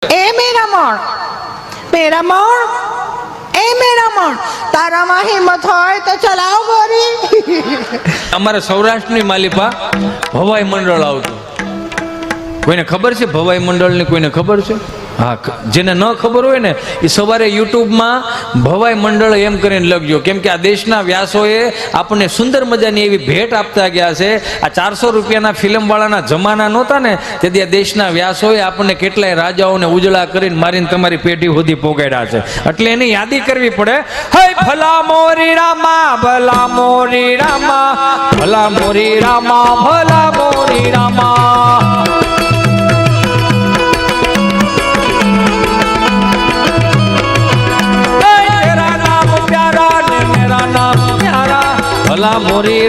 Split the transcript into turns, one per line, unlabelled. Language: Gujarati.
ए मेरा मोर ए मेरा मोर तारा में हिम्मत होय तो चलाओ गोरी।
અમારા સૌરાષ્ટ્રની માલિપા ભવાઈ મંડળ આવતું. કોઈને ખબર છે ભવાઈ મંડળની? કોઈને ખબર છે? હા, જેને ન ખબર હોય ને એ સવારે યુટ્યુબમાં ભવાઈ મંડળ એમ કરીને લખજો, કેમ કે આ દેશના વ્યાસોએ આપણને સુંદર મજાની એવી ભેટ આપતા ગયા છે. આ 400 રૂપિયાના ફિલ્મવાળાના જમાના નહોતા ને, તેથી આ દેશના વ્યાસોએ આપણને કેટલાય રાજાઓને ઉજળા કરીને મારીને તમારી પેઢી સુધી પોગાડ્યા છે. એટલે એની યાદી કરવી પડે. હે ભલા મોરી રામા, ભલા મોરી રામા, ભલા મોરી રામા, ભલા મોરી રામા. ભલા મોરી